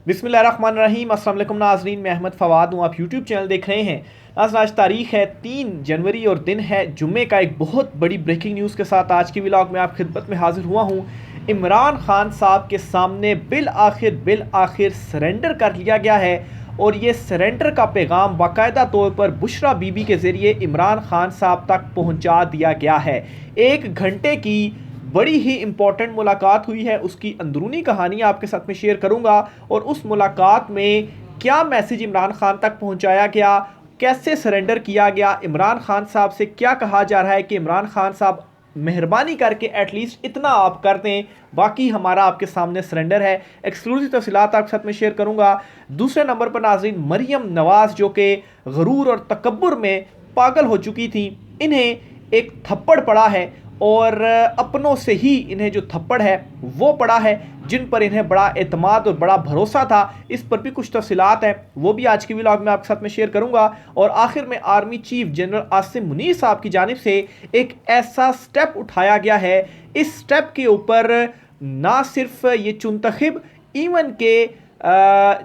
बिस्मिल्लाहिर्रहमानिर्रहीम। अस्सलाम वालेकुम नाज़रीन, मैं अहमद फ़वाद हूँ। आप यूट्यूब चैनल देख रहे हैं। आज तारीख़ है 3 जनवरी और दिन है जुम्मे का। एक बहुत बड़ी ब्रेकिंग न्यूज़ के साथ आज की व्लॉग में आप खिदमत में हाजिर हुआ हूँ। इमरान खान साहब के सामने बिल आखिर सरेंडर कर लिया गया है और ये सरेंडर का पैगाम बाकायदा तौर पर बुशरा बीबी के ज़रिए इमरान खान साहब तक पहुँचा दिया गया है। 1 घंटे की बड़ी ही इम्पॉर्टेंट मुलाकात हुई है, उसकी अंदरूनी कहानी आपके साथ में शेयर करूंगा और उस मुलाकात में क्या मैसेज इमरान खान तक पहुंचाया गया, कैसे सरेंडर किया गया, इमरान खान साहब से क्या कहा जा रहा है कि इमरान खान साहब मेहरबानी करके एटलीस्ट इतना आप कर दें, बाकी हमारा आपके सामने सरेंडर है। एक्सक्लूसिव तफसीलात आपके साथ में शेयर करूंगा। दूसरे नंबर पर नाज़रीन, मरियम नवाज़ जो कि गरूर और तकब्बुर में पागल हो चुकी थी, इन्हें एक थप्पड़ पड़ा है और अपनों से ही इन्हें जो थप्पड़ है वो पड़ा है, जिन पर इन्हें बड़ा एतमाद और बड़ा भरोसा था। इस पर भी कुछ तफसीलात हैं, वो भी आज की व्लॉग में आपके साथ में शेयर करूंगा। और आखिर में army chief general Asim Munir साहब की जानिब से एक ऐसा स्टेप उठाया गया है, इस स्टेप के ऊपर ना सिर्फ ये चुनतखिब, इवन के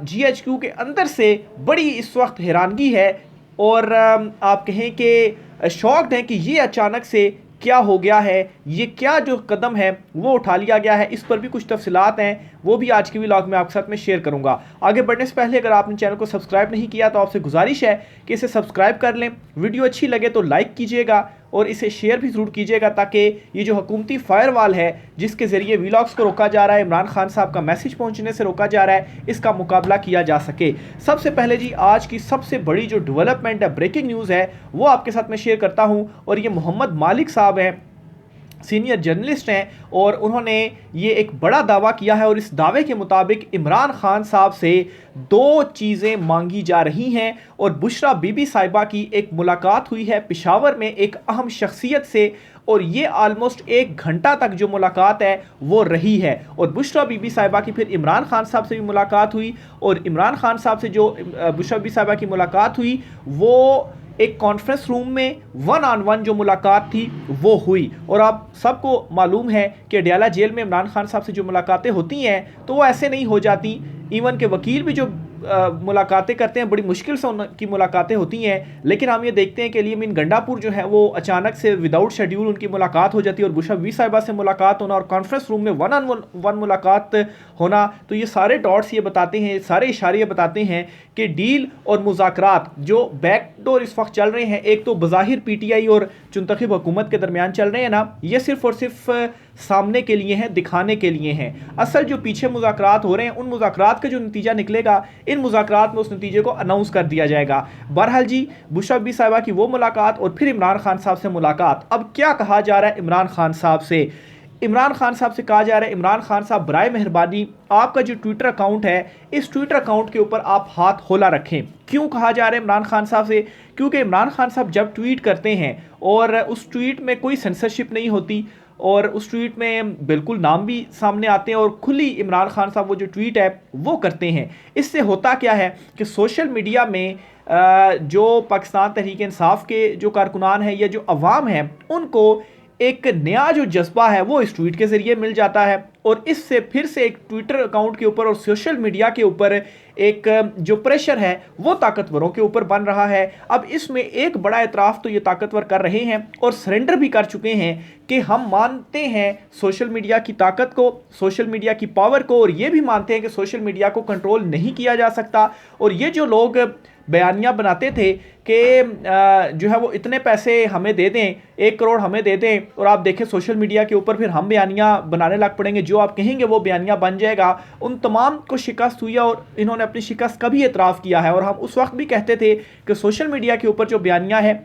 GHQ के अंदर से बड़ी इस वक्त हैरानगी है और आप कहें कि शॉक्ड हैं कि ये अचानक से क्या हो गया है, ये क्या जो कदम है वो उठा लिया गया है। इस पर भी कुछ तफसीलात हैं, वो भी आज की व्लॉग में आपके साथ में शेयर करूंगा। आगे बढ़ने से पहले अगर आपने चैनल को सब्सक्राइब नहीं किया तो आपसे गुजारिश है कि इसे सब्सक्राइब कर लें। वीडियो अच्छी लगे तो लाइक कीजिएगा और इसे शेयर भी ज़रूर कीजिएगा, ताकि ये जो हुकूमती फायरवॉल है जिसके ज़रिए व्लॉग्स को रोका जा रहा है, इमरान खान साहब का मैसेज पहुंचने से रोका जा रहा है, इसका मुकाबला किया जा सके। सबसे पहले जी, आज की सबसे बड़ी जो डेवलपमेंट है, ब्रेकिंग न्यूज़ है, वो आपके साथ में शेयर करता हूँ। और ये मोहम्मद मालिक साहब हैं, सीनियर जर्नलिस्ट हैं, और उन्होंने ये एक बड़ा दावा किया है और इस दावे के मुताबिक इमरान खान साहब से 2 चीज़ें मांगी जा रही हैं। और बुशरा बीबी साहिबा की एक मुलाकात हुई है पेशावर में एक अहम शख्सियत से, और ये आलमोस्ट 1 घंटा तक जो मुलाकात है वो रही है। और बुशरा बीबी साहिबा की फिर इमरान खान साहब से भी मुलाकात हुई, और इमरान खान साहब से जो बुशरा बीबी साहिबा की मुलाकात हुई वो एक कॉन्फ्रेंस रूम में 1-on-1 जो मुलाकात थी वो हुई। और आप सबको मालूम है कि अडयाला जेल में इमरान खान साहब से जो मुलाकातें होती हैं तो वो ऐसे नहीं हो जाती। इवन के वकील भी जो मुलाकातें करते हैं, बड़ी मुश्किल से उनकी मुलाकातें होती हैं। लेकिन हम ये देखते हैं कि अली गंडापुर जो है वो अचानक से विदाउट शेड्यूल उनकी मुलाकात हो जाती है, और बुशरा बीबी साहिबा से मुलाकात होना और कॉन्फ्रेंस रूम में 1-on-1 मुलाकात होना, तो ये सारे डॉट्स ये बताते हैं, सारे इशारे ये बताते हैं कि डील और मुज़ाकरात जो बैकडोर इस वक्त चल रहे हैं, एक तो बज़ाहिर PTI और चुनतखिब हुकूमत के दरमियान चल रहे हैं ना, ये सिर्फ और सिर्फ सामने के लिए हैं, दिखाने के लिए हैं। असल जो पीछे मुज़ाकरात हो रहे हैं, उन मुज़ाकरात का जो नतीजा निकलेगा, इन मुज़ाकरात में उस नतीजे को अनाउंस कर दिया जाएगा। बहरहाल जी, बुशरा बीबी साहिबा की वो मुलाकात और फिर इमरान खान साहब से मुलाकात। अब क्या कहा जा रहा है इमरान खान साहब से? इमरान खान साहब से कहा जा रहा है, इमरान खान साहब बराए मेहरबानी आपका जो ट्विटर अकाउंट है, इस ट्विटर अकाउंट के ऊपर आप हाथ होला रखें। क्यों कहा जा रहा है इमरान खान साहब से? क्योंकि इमरान खान साहब जब ट्वीट करते हैं और उस ट्वीट में कोई सेंसरशिप नहीं होती, और उस ट्वीट में बिल्कुल नाम भी सामने आते हैं, और खुली इमरान खान साहब वो जो ट्वीट है वो करते हैं। इससे होता क्या है कि सोशल मीडिया में जो पाकिस्तान तहरीक इंसाफ के जो कारकुनान हैं या जो अवाम है, उनको एक नया जो जज्बा है वो इस ट्वीट के ज़रिए मिल जाता है, और इससे फिर से एक ट्विटर अकाउंट के ऊपर और सोशल मीडिया के ऊपर एक जो प्रेशर है वो ताकतवरों के ऊपर बन रहा है। अब इसमें एक बड़ा एतराफ़ तो ये ताकतवर कर रहे हैं और सरेंडर भी कर चुके हैं कि हम मानते हैं सोशल मीडिया की ताकत को, सोशल मीडिया की पावर को, और ये भी मानते हैं कि सोशल मीडिया को कंट्रोल नहीं किया जा सकता। और ये जो लोग बयानियाँ बनाते थे कि जो है वो इतने पैसे हमें दे दें, 1 करोड़ हमें दे दें, और आप देखें सोशल मीडिया के ऊपर फिर हम बयानियाँ बनाने लग पड़ेंगे, जो आप कहेंगे वो बयानियाँ बन जाएगा, उन तमाम को शिकस्त हुई है। और इन्होंने अपनी शिकस्त का भी एतराफ़ किया है। और हम उस वक्त भी कहते थे कि सोशल मीडिया के ऊपर जो बयानियाँ है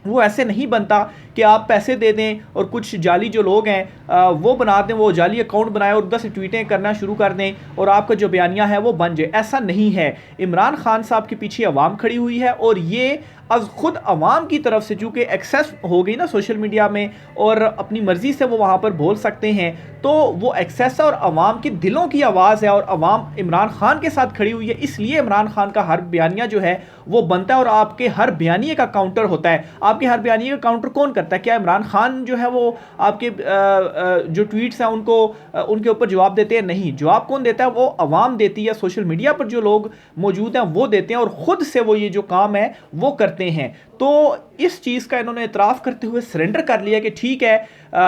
वो ऐसे नहीं बनता कि आप पैसे दे दें और कुछ जाली जो लोग हैं वो बना दें, वो जाली अकाउंट बनाए और उधर से ट्वीटें करना शुरू कर दें और आपका जो बयानिया है वो बन जाए। ऐसा नहीं है। इमरान खान साहब के पीछे अवाम खड़ी हुई है, और ये अब खुद अवाम की तरफ से चूँकि एक्सेस हो गई ना सोशल मीडिया में, और अपनी मर्ज़ी से वो वहाँ पर बोल सकते हैं, तो वो एक्सेस है और अवाम के दिलों की आवाज़ है, और अवाम इमरान खान के साथ खड़ी हुई है। इसलिए इमरान खान का हर बयानिया जो है वो बनता है, और आपके हर बयानिए का काउंटर होता है। आपके हर बयानिए का काउंटर कौन करता है? करता है? क्या इमरान खान जो है वो आपके जो ट्वीट्स हैं उनको उनके ऊपर जवाब देते हैं? नहीं, जवाब कौन देता है? वो अवाम देती है, सोशल मीडिया पर जो लोग मौजूद हैं वो देते हैं, और ख़ुद से वो ये जो काम है वो करते हैं। तो इस चीज़ का इन्होंने इतराफ़ करते हुए सरेंडर कर लिया कि ठीक है,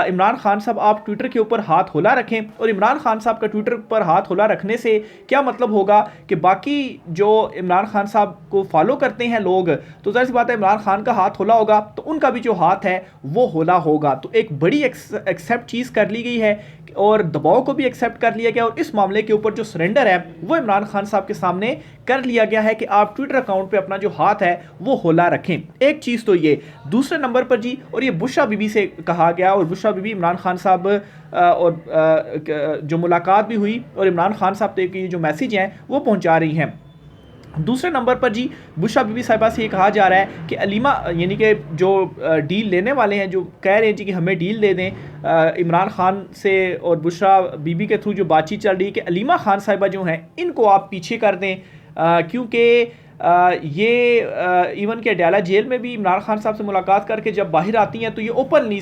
इमरान खान साहब आप ट्विटर के ऊपर हाथ होला रखें। और इमरान खान साहब का ट्विटर पर हाथ होला रखने से क्या मतलब होगा कि बाकी जो इमरान खान साहब को फॉलो करते हैं लोग, तो ज़ाहिर सी बात है इमरान खान का हाथ होला होगा तो उनका भी जो हाथ है वो होला होगा। तो एक बड़ी एक्सेप्ट चीज़ कर ली गई है और दबाव को भी एक्सेप्ट कर लिया गया, और इस मामले के ऊपर जो सरेंडर है वो इमरान खान साहब के सामने कर लिया गया है कि आप ट्विटर अकाउंट पे अपना जो हाथ है वो होला रखें। एक चीज़ तो ये। दूसरे नंबर पर जी, और ये बुशरा बीबी से कहा गया, और बुशरा बीबी इमरान खान साहब और जो मुलाकात भी हुई और इमरान खान साहब तक ये जो मैसेज हैं वो पहुंचा रही हैं। दूसरे नंबर पर जी, बुशरा बीबी साहिबा से ये कहा जा रहा है कि अलीमा यानी कि जो डील लेने वाले हैं, जो कह रहे हैं जी कि हमें डील दे दें इमरान खान से, और बुशरा बीबी के थ्रू जो बातचीत चल रही है कि अलीमा खान साहिबा जो हैं इनको आप पीछे कर दें, क्योंकि ये इवन के अडयाला जेल में भी इमरान खान साहब से मुलाकात करके जब बाहर आती हैं तो ये ओपनली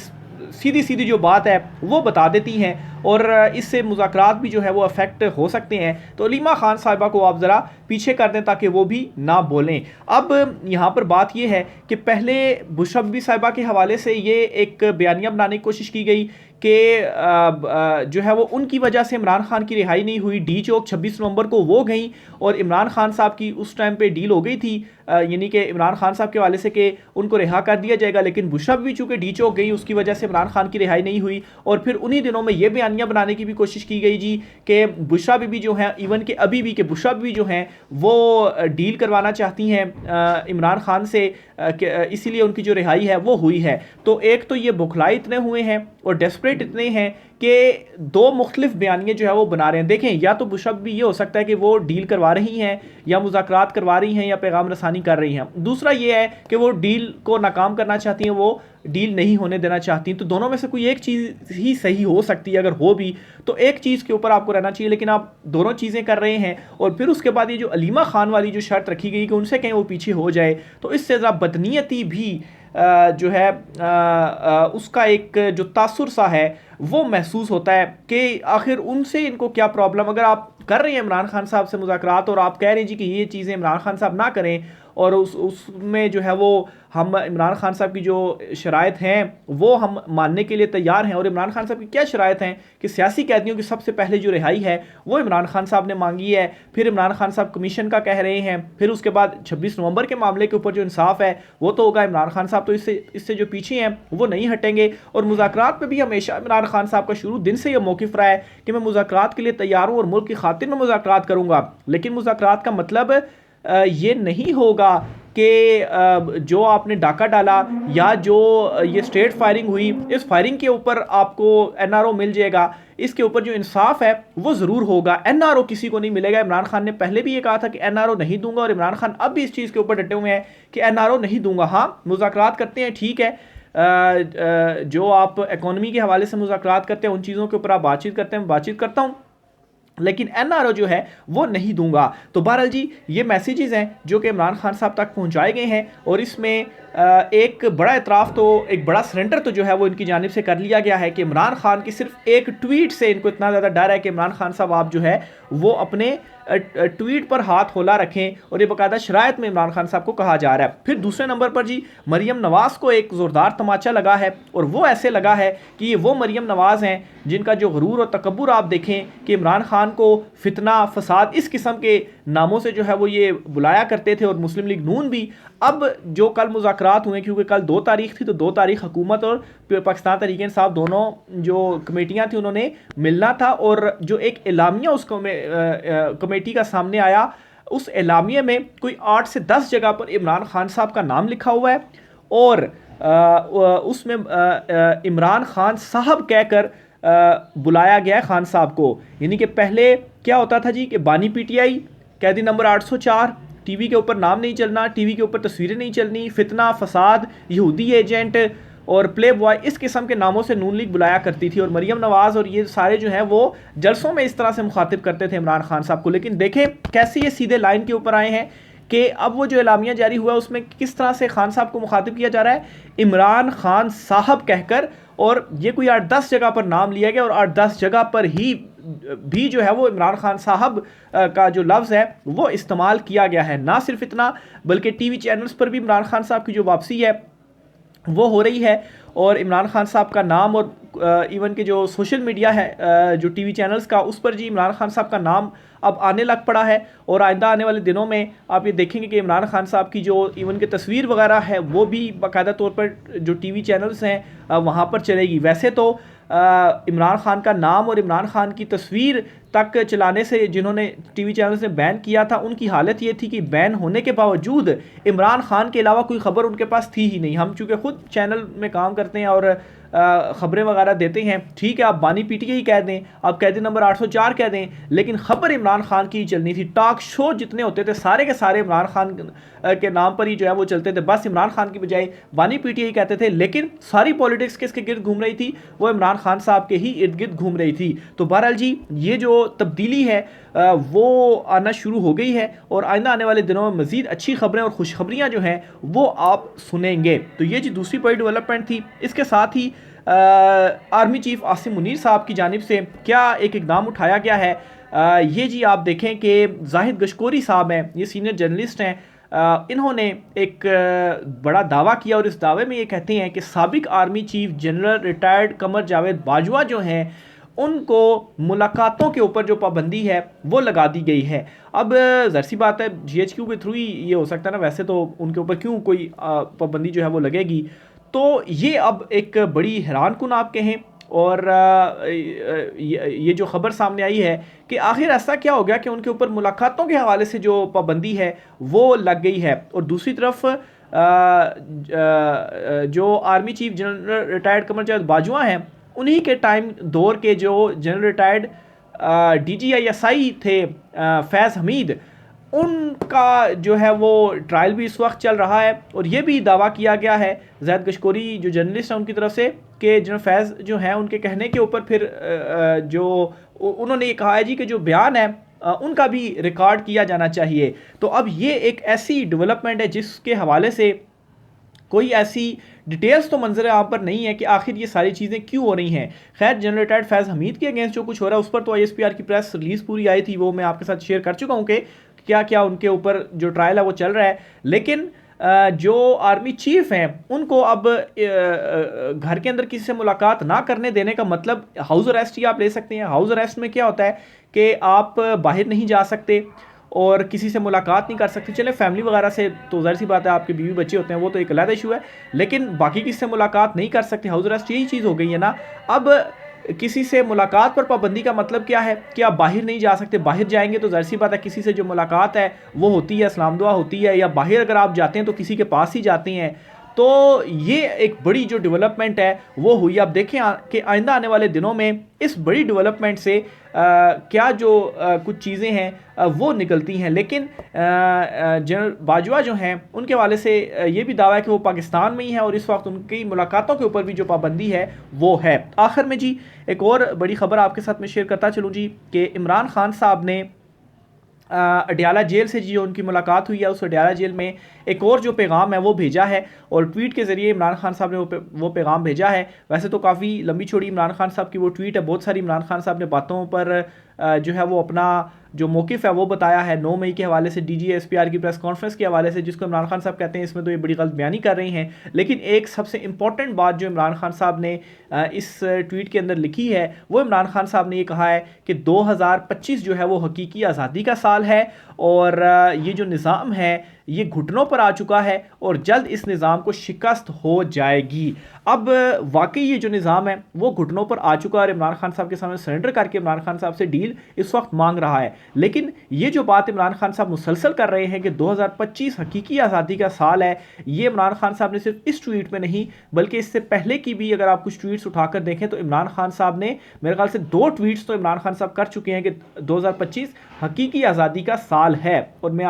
सीधी सीधी जो बात है वो बता देती हैं, और इससे मुज़ाकरात भी जो है वो अफेक्ट हो सकते हैं। तो अलीमा खान साहिबा को आप ज़रा पीछे कर दें ताकि वो भी ना बोलें। अब यहाँ पर बात ये है कि पहले बुशरा बीबी साहिबा के हवाले से ये एक बयानिया बनाने की कोशिश की गई कि जो है वो उनकी वजह से इमरान खान की रिहाई नहीं हुई। डी चौक 26 नवंबर को वो गई और इमरान खान साहब की उस टाइम पे डील हो गई थी, यानी कि इमरान खान साहब के हवाले से कि उनको रिहा कर दिया जाएगा, लेकिन बुशरा भी चूँकि डी चौक गई उसकी वजह से इमरान खान की रिहाई नहीं हुई। और फिर उन्हीं दिनों में ये बयानिया बनाने की भी कोशिश की गई जी कि बुशरा बीबी जो हैं, इवन के अभी भी कि बुशरा बीबी जो हैं वो डील करवाना चाहती हैं इमरान खान से, इसीलिए उनकी जो रिहाई है वो हुई है। तो एक तो ये बुखलाई इतने हुए हैं और डेस्परेट इतने हैं कि दो मुख्तलिफ बयानियाँ जो है वो बना रहे हैं। देखें, या तो बुशरा भी ये हो सकता है कि वो डील करवा रही हैं या मुज़ाकरात करवा रही हैं या पैगाम रसानी कर रही हैं। दूसरा ये है कि वो डील को नाकाम करना चाहती हैं, वो डील नहीं होने देना चाहती। तो दोनों में से कोई एक चीज़ ही सही हो सकती है। अगर हो भी तो एक चीज़ के ऊपर आपको रहना चाहिए, लेकिन आप दोनों चीज़ें कर रहे हैं। और फिर उसके बाद ये जो अलीमा खान वाली जो शर्त रखी गई कि उनसे कहीं वो पीछे हो जाए, तो इससे ज़रा बदनीयती भी जो है उसका एक जो तासुर सा है वो महसूस होता है कि आखिर उनसे इनको क्या प्रॉब्लम। अगर आप कर रहे हैं इमरान खान साहब से मुज़ाकरात और आप कह रहे हैं जी कि ये चीज़ें इमरान खान साहब ना करें, और उसमें जो है वो हम इमरान खान साहब की जो शराइत हैं वो हम मानने के लिए तैयार हैं। और इमरान खान साहब की क्या शराइत हैं कि सियासी कैदियों की सबसे पहले जो रिहाई है वो इमरान खान साहब ने मांगी है, फिर इमरान खान साहब कमीशन का कह रहे हैं, फिर उसके बाद 26 नवंबर के मामले के ऊपर जो इंसाफ है वो तो होगा। इमरान खान साहब तो इससे जो पीछे हैं वो नहीं हटेंगे। और मुज़ाकरात पे भी हमेशा इमरान खान साहब का शुरू दिन से ये मौक़िफ़ रहा है कि मैं मुज़ाकरात के लिए तैयार हूँ और मुल्क की खातिर में मुज़ाकरात करूँगा, लेकिन मुज़ाकरात का मतलब ये नहीं होगा कि जो आपने डाका डाला या जो ये स्ट्रेट फायरिंग हुई, इस फायरिंग के ऊपर आपको एनआरओ मिल जाएगा। इसके ऊपर जो इंसाफ है वो ज़रूर होगा। एनआरओ किसी को नहीं मिलेगा। इमरान खान ने पहले भी ये कहा था कि एनआरओ नहीं दूंगा, और इमरान खान अब भी इस चीज़ के ऊपर डटे हुए हैं कि एनआरओ नहीं दूंगा। हाँ, मुज़ाकरात करते हैं, ठीक है, जो आप इकोनॉमी के हवाले से मुज़ाकरात करते हैं उन चीज़ों के ऊपर आप बातचीत करते हैं, मैं बातचीत करता हूँ, लेकिन एनआरओ जो है वो नहीं दूंगा। तो बहरहाल जी, ये मैसेजेस हैं जो कि इमरान खान साहब तक पहुंचाए गए हैं, और इसमें एक बड़ा इतराफ़ तो, एक बड़ा सरेंडर तो जो है वो इनकी जानिब से कर लिया गया है कि इमरान खान की सिर्फ एक ट्वीट से इनको इतना ज़्यादा डर है कि इमरान खान साहब आप जो है वो अपने ट्वीट पर हाथ होला रखें, और ये बाकायदा शरायत में इमरान खान साहब को कहा जा रहा है। फिर दूसरे नंबर पर जी, मरियम नवाज़ को एक ज़ोरदार तमाचा लगा है, और वो ऐसे लगा है कि ये वो मरियम नवाज़ हैं जिनका जो गुरूर और तकब्बुर आप देखें कि इमरान खान को फितना, फसाद, इस किस्म के नामों से जो है वो ये बुलाया करते थे, और मुस्लिम लीग नून भी। अब जो कल मुज़ाकरात हुए, क्योंकि कल 2 तारीख थी, तो 2 तारीख हुकूमत और पाकिस्तान तहरीक इंसाफ दोनों जो कमेटियाँ थी उन्होंने मिलना था, और जो एक एलामिया उस कमेटी का सामने आया, उस एलामिया में कोई 8 से 10 जगह पर इमरान खान साहब का नाम लिखा हुआ है, और उसमें इमरान खान साहब कहकर बुलाया गया है खान साहब को। यानी कि पहले क्या होता था जी कि बानी पीटीआई, कैदी नंबर 804, टीवी के ऊपर नाम नहीं चलना, टीवी के ऊपर तस्वीरें नहीं चलनी, फितना, फसाद, यहूदी एजेंट और प्ले बॉय, इस किस्म के नामों से नून लीग बुलाया करती थी। और मरियम नवाज़ और ये सारे जो हैं वो जलसों में इस तरह से मुखातिब करते थे इमरान खान साहब को। लेकिन देखें कैसे ये सीधे लाइन के ऊपर आए हैं कि अब वो जो एलामिया जारी हुआ उसमें किस तरह से खान साहब को मुखातिब किया जा रहा है, इमरान खान साहब कहकर, और ये कोई 8-10 जगह पर नाम लिया गया और 8-10 जगह पर ही भी जो है वो इमरान खान साहब का जो लफ्ज़ है वो इस्तेमाल किया गया है। ना सिर्फ इतना बल्कि टीवी चैनल्स पर भी इमरान खान साहब की जो वापसी है वो हो रही है, और इमरान खान साहब का नाम, और इवन के जो सोशल मीडिया है जो टीवी चैनल्स का, उस पर जी इमरान खान साहब का नाम अब आने लग पड़ा है। और आइंदा आने वाले दिनों में आप ये देखेंगे कि इमरान खान साहब की जो इवन की तस्वीर वगैरह है वो भी बाकायदा तौर पर जो टीवी चैनल्स हैं वहाँ पर चलेगी। वैसे तो इमरान खान का नाम और इमरान खान की तस्वीर तक चलाने से जिन्होंने टीवी चैनल्स ने बैन किया था, उनकी हालत ये थी कि बैन होने के बावजूद इमरान खान के अलावा कोई ख़बर उनके पास थी ही नहीं। हम चूँकि ख़ुद चैनल में काम करते हैं और ख़बरें वगैरह देते हैं, ठीक है, आप बानी पीटीआई ही कह दें, आप कैदी नंबर 804 कह दें, लेकिन ख़बर इमरान खान की ही चलनी थी। टॉक शो जितने होते थे सारे के सारे इमरान खान के नाम पर ही जो है वो चलते थे। बस इमरान खान की बजाय बानी पीटीआई कहते थे, लेकिन सारी पॉलिटिक्स किसके गिर्द घूम रही थी, वो इमरान खान साहब के ही इर्द गिर्द घूम रही थी। तो बहरहाल जी ये जो तब्दीली है वो आना शुरू हो गई है, और आइंदा आने वाले दिनों में मज़ीद अच्छी खबरें और खुशखबरियाँ जो हैं वो आप सुनेंगे। तो ये जी दूसरी बड़ी डेवलपमेंट थी। इसके साथ ही आर्मी चीफ आसिम मुनीर साहब की जानिब से क्या एक इकदाम उठाया गया है, ये जी आप देखें कि जाहिद गशकोरी साहब हैं, ये सीनियर जर्नलिस्ट हैं, इन्होंने एक बड़ा दावा किया, और इस दावे में ये कहते हैं कि साबिक army chief general retired Qamar Javed Bajwa जो हैं उनको मुलाकातों के ऊपर जो पाबंदी है वो लगा दी गई है। अब ज़ाहिर सी बात है GHQ के थ्रू ही ये हो सकता है ना, वैसे तो उनके ऊपर क्यों कोई पाबंदी जो है वो लगेगी। तो ये अब एक बड़ी हैरान कुन आप कहें, और ये जो ख़बर सामने आई है कि आखिर ऐसा क्या हो गया कि उनके ऊपर मुलाकातों के हवाले से जो पाबंदी है वो लग गई है। और दूसरी तरफ जो army chief general retired Qamar Javed Bajwa हैं, उन्हीं के टाइम दौर के जो जनरल रिटायर्ड DGISI थे फैज़ हमीद, उनका जो है वो ट्रायल भी इस वक्त चल रहा है। और ये भी दावा किया गया है ज़ैद गशकोरी जो जर्नलिस्ट हैं उनकी तरफ से कि जनरल फैज़ जो हैं उनके कहने के ऊपर फिर जो उन्होंने ये कहा है जी कि जो बयान है उनका भी रिकॉर्ड किया जाना चाहिए। तो अब ये एक ऐसी डेवलपमेंट है जिसके हवाले से कोई ऐसी डिटेल्स तो मंजर आम पर नहीं है कि आखिर ये सारी चीज़ें क्यों हो रही हैं। खैर जनरल रिटायर्ड फैज़ हमीद के अगेंस्ट जो कुछ हो रहा है उस पर तो ISPR की प्रेस रिलीज़ पूरी आई थी, वो मैं आपके साथ शेयर कर चुका हूँ कि क्या क्या उनके ऊपर जो ट्रायल है वो चल रहा है। लेकिन जो आर्मी चीफ हैं उनको अब घर के अंदर किसी से मुलाकात ना करने देने का मतलब हाउस अरेस्ट ही आप ले सकते हैं। हाउस अरेस्ट में क्या होता है कि आप बाहर नहीं जा सकते और किसी से मुलाकात नहीं कर सकते। चले फैमिली वगैरह से तो ज़ाहिर सी बात है, आपके बीवी बच्चे होते हैं वो तो एक अलग इशू है, लेकिन बाकी किसी से मुलाकात नहीं कर सकते। हाउस अरेस्ट यही चीज़ हो गई है ना। अब किसी से मुलाकात पर पाबंदी का मतलब क्या है कि आप बाहर नहीं जा सकते। बाहर जाएंगे तो ज़ाहिर सी बात है किसी से जो मुलाकात है वो होती है, सलाम दुआ होती है, या बाहर अगर आप जाते हैं तो किसी के पास ही जाते हैं। तो ये एक बड़ी जो डेवलपमेंट है वो हुई। आप देखें कि आइंदा आने वाले दिनों में इस बड़ी डेवलपमेंट से क्या जो कुछ चीज़ें हैं वो निकलती हैं। लेकिन जनरल बाजवा जो हैं उनके वाले से ये भी दावा है कि वो पाकिस्तान में ही है और इस वक्त उनकी मुलाकातों के ऊपर भी जो पाबंदी है वो है। आखिर में जी एक और बड़ी ख़बर आपके साथ में शेयर करता चलूँ जी कि इमरान खान साहब ने अडयाला जेल से जी उनकी मुलाकात हुई है, उस अडयाला जेल में एक और जो पैगाम है वो भेजा है और ट्वीट के ज़रिए इमरान खान साहब ने वो पैगाम भेजा है। वैसे तो काफ़ी लंबी चौड़ी इमरान खान साहब की वो ट्वीट है, बहुत सारी इमरान खान साहब ने बातों पर जो है वो अपना जो मौक़िफ़ है वो बताया है। 9 मई के हवाले से DGSPR की प्रेस कॉन्फ्रेंस के हवाले से, जिसको इमरान खान साहब कहते हैं इसमें तो ये बड़ी गलत बयानी कर रही हैं। लेकिन एक सबसे इंपॉर्टेंट बात जो इमरान खान साहब ने इस ट्वीट के अंदर लिखी है वो इमरान खान साहब ने ये कहा है कि 2025 जो है वो हकीकी आज़ादी का साल है और ये जो निज़ाम है ये घुटनों पर आ चुका है और जल्द इस निज़ाम को शिकस्त हो जाएगी। अब वाकई ये जो निज़ाम है वो घुटनों पर आ चुका है और इमरान खान साहब के सामने सरेंडर करके इमरान खान साहब से डील इस वक्त मांग रहा है। लेकिन ये जो बात इमरान खान साहब मुसलसल कर रहे हैं कि 2025 हकीकी आज़ादी का साल है, ये इमरान खान साहब ने सिर्फ इस ट्वीट में नहीं बल्कि इससे पहले की भी अगर आप कुछ ट्वीट्स उठाकर देखें तो इमरान खान साहब ने मेरे ख्याल से 2 ट्वीट्स तो इमरान खान साहब कर चुके हैं कि 2025 हकीकी आज़ादी का साल है। और मैं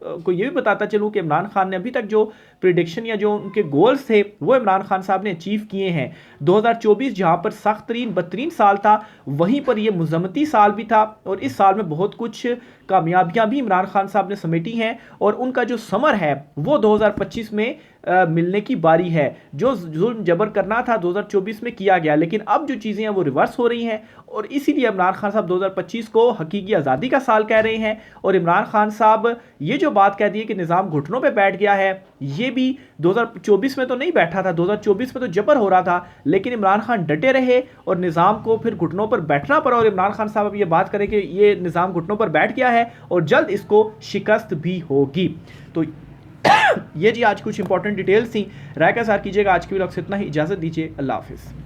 आपको ये भी बताता चलूँ कि इमरान खान ने अभी तक जो प्रिडिक्शन या जो उनके गोल्स थे वो इमरान खान साहब ने अचीव किए हैं। 2024 जहाँ पर सख्त तरीन बदतरीन साल था, वहीं पर ये मुज़म्मती साल भी था और इस साल में बहुत कुछ कामयाबियां भी इमरान खान साहब ने समेटी हैं और उनका जो समर है वो 2025 में मिलने की बारी है। जो जुल्म जबर करना था 2024 में किया गया, लेकिन अब जो चीज़ें हैं वो रिवर्स हो रही हैं और इसीलिए इमरान खान साहब 2025 को हकीकी आज़ादी का साल कह रहे हैं। और इमरान खान साहब ये जो बात कह दी है कि निज़ाम घुटनों पे बैठ गया है, ये भी 2024 में तो नहीं बैठा था, 2024 में तो जबर हो रहा था, लेकिन इमरान खान डटे रहे और निज़ाम को फिर घुटनों पर बैठना पड़ा। और इमरान खान साहब अब ये बात करें कि ये निज़ाम घुटनों पर बैठ गया है और जल्द इसको शिकस्त भी होगी। तो ये जी आज कुछ इंपॉर्टेंट डिटेल्स थी। राय का सार कीजिएगा। आज की व्लॉग से इतना ही, इजाज़त दीजिए। अल्लाह हाफिज़।